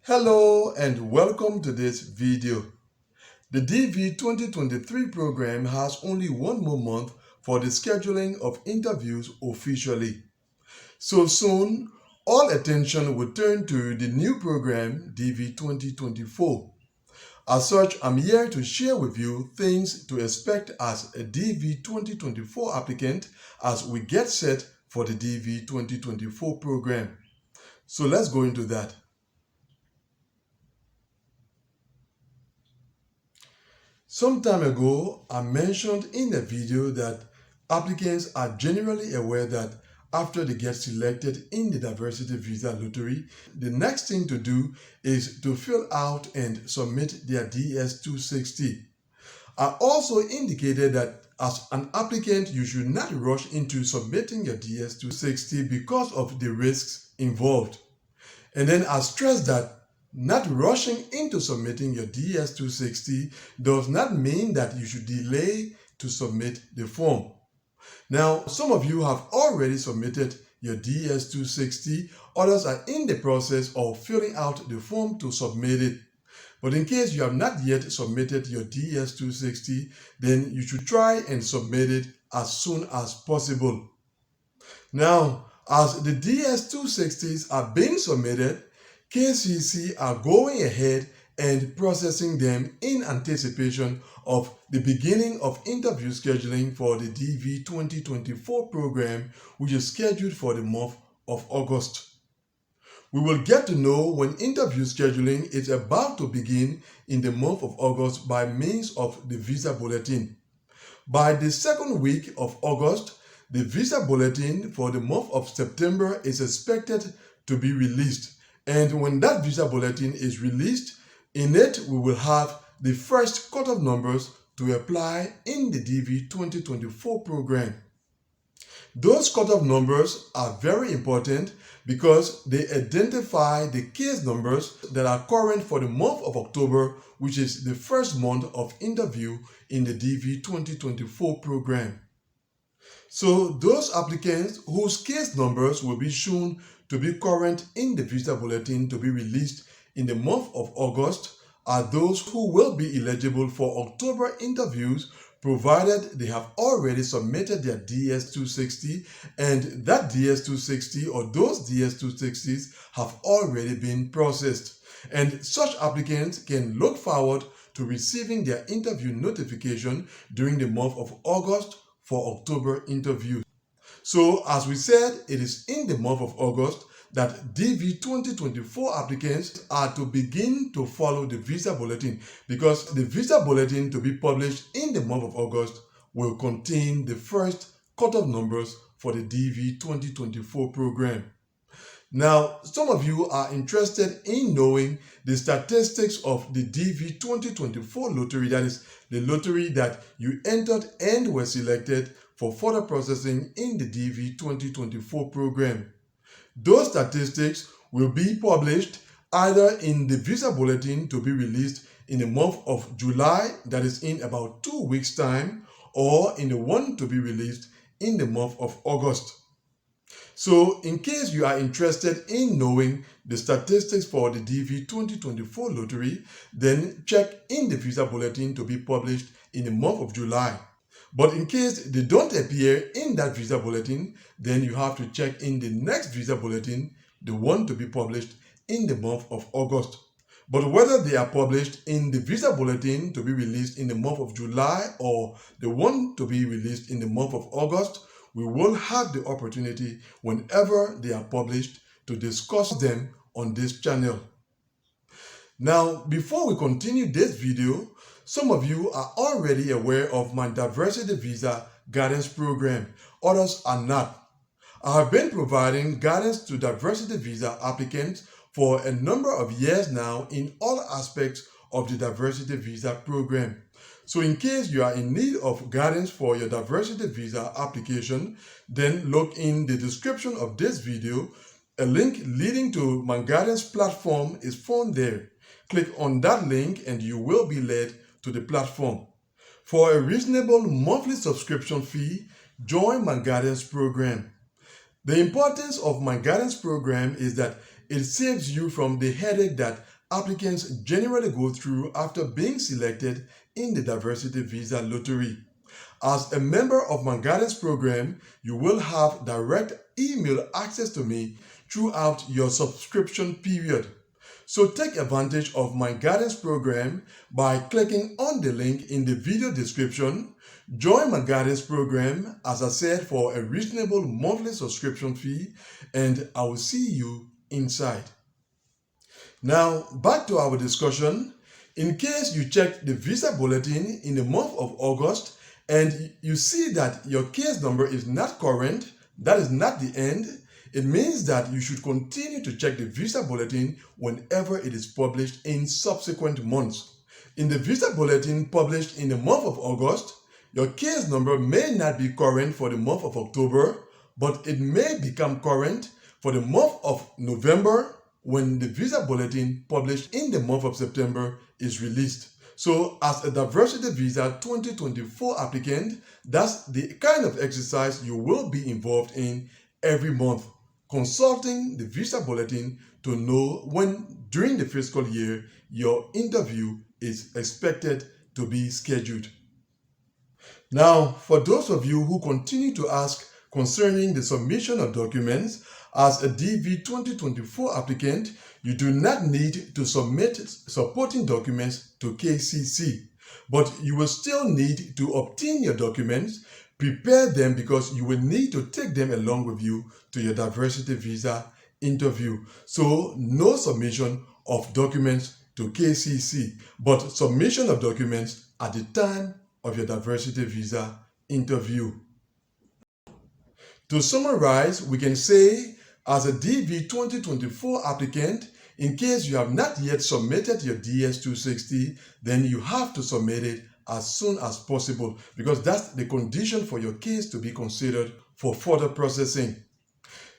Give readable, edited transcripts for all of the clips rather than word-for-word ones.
Hello and welcome to this video. The DV 2023 program has only one more month for the scheduling of interviews officially. So soon, all attention will turn to the new program DV 2024. As such, I'm here to share with you things to expect as a DV 2024 applicant as we get set for the DV 2024 program. So let's go into that. Some time ago, I mentioned in a video that applicants are generally aware that after they get selected in the diversity visa lottery, the next thing to do is to fill out and submit their DS-260. I also indicated that as an applicant, you should not rush into submitting your DS-260 because of the risks involved. And then I stressed that not rushing into submitting your DS-260 does not mean that you should delay to submit the form. Now, some of you have already submitted your DS-260, others are in the process of filling out the form to submit it. But in case you have not yet submitted your DS-260, then you should try and submit it as soon as possible. Now, as the DS-260s are being submitted, KCC are going ahead and processing them in anticipation of the beginning of interview scheduling for the DV 2024 program, which is scheduled for the month of August. We will get to know when interview scheduling is about to begin in the month of August by means of the visa bulletin. By the second week of August, the visa bulletin for the month of September is expected to be released. And when that visa bulletin is released, in it we will have the first cutoff numbers to apply in the DV 2024 program. Those cutoff numbers are very important because they identify the case numbers that are current for the month of October, which is the first month of interview in the DV 2024 program. So those applicants whose case numbers will be shown to be current in the visa bulletin to be released in the month of August are those who will be eligible for October interviews, provided they have already submitted their DS-260 and that DS-260 or those DS-260s have already been processed. And such applicants can look forward to receiving their interview notification during the month of August for October interviews. So as we said, it is in the month of August that DV 2024 applicants are to begin to follow the visa bulletin, because the visa bulletin to be published in the month of August will contain the first cutoff numbers for the DV 2024 program. Now, some of you are interested in knowing the statistics of the DV 2024 lottery, that is the lottery that you entered and were selected for further processing in the DV 2024 program. Those statistics will be published either in the visa bulletin to be released in the month of July, that is in about 2 weeks' time, or in the one to be released in the month of August. So in case you are interested in knowing the statistics for the DV 2024 lottery, then check in the visa bulletin to be published in the month of July. But in case they don't appear in that visa bulletin, then you have to check in the next visa bulletin, the one to be published in the month of August. But whether they are published in the visa bulletin to be released in the month of July or the one to be released in the month of August, we will have the opportunity whenever they are published to discuss them on this channel. Now, before we continue this video, some of you are already aware of my diversity visa guidance program. Others are not. I have been providing guidance to diversity visa applicants for a number of years now in all aspects of the diversity visa program. So in case you are in need of guidance for your diversity visa application, then look in the description of this video. A link leading to my guidance platform is found there. Click on that link and you will be led to the platform. For a reasonable monthly subscription fee, join my guidance program. The importance of my guidance program is that it saves you from the headache that applicants generally go through after being selected in the Diversity Visa Lottery. As a member of my guidance program, you will have direct email access to me throughout your subscription period. So take advantage of my guidance program by clicking on the link in the video description. Join my guidance program, as I said, for a reasonable monthly subscription fee, and I will see you inside. Now, back to our discussion. In case you checked the visa bulletin in the month of August and you see that your case number is not current, that is not the end, it means that you should continue to check the visa bulletin whenever it is published in subsequent months. In the visa bulletin published in the month of August, your case number may not be current for the month of October, but it may become current for the month of November when the visa bulletin published in the month of September is released. So as a Diversity Visa 2024 applicant, that's the kind of exercise you will be involved in every month, consulting the visa bulletin to know when during the fiscal year your interview is expected to be scheduled. Now, for those of you who continue to ask concerning the submission of documents, as a DV 2024 applicant, you do not need to submit supporting documents to KCC, but you will still need to obtain your documents, prepare them because you will need to take them along with you to your Diversity Visa interview. So no submission of documents to KCC, but submission of documents at the time of your Diversity Visa interview. To summarize, we can say, as a DV 2024 applicant, in case you have not yet submitted your DS-260, then you have to submit it as soon as possible because that's the condition for your case to be considered for further processing.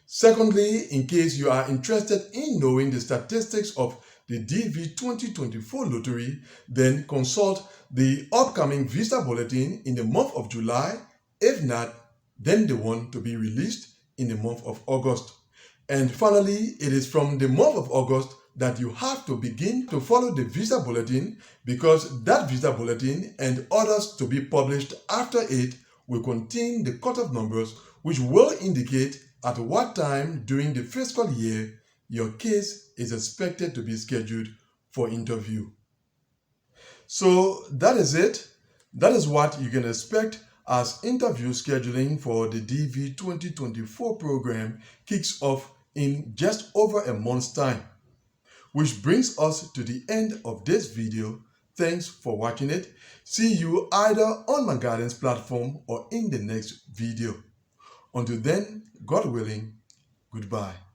Secondly, in case you are interested in knowing the statistics of the DV 2024 lottery, then consult the upcoming visa bulletin in the month of July. If not, then the one to be released in the month of August. And finally, it is from the month of August that you have to begin to follow the visa bulletin because that visa bulletin and others to be published after it will contain the cutoff numbers which will indicate at what time during the fiscal year your case is expected to be scheduled for interview. So that is it. That is what you can expect as interview scheduling for the DV 2024 program kicks off in just over a month's time. Which brings us to the end of this video. Thanks for watching it. See you either on my guidance platform or in the next video. Until then, God willing, goodbye.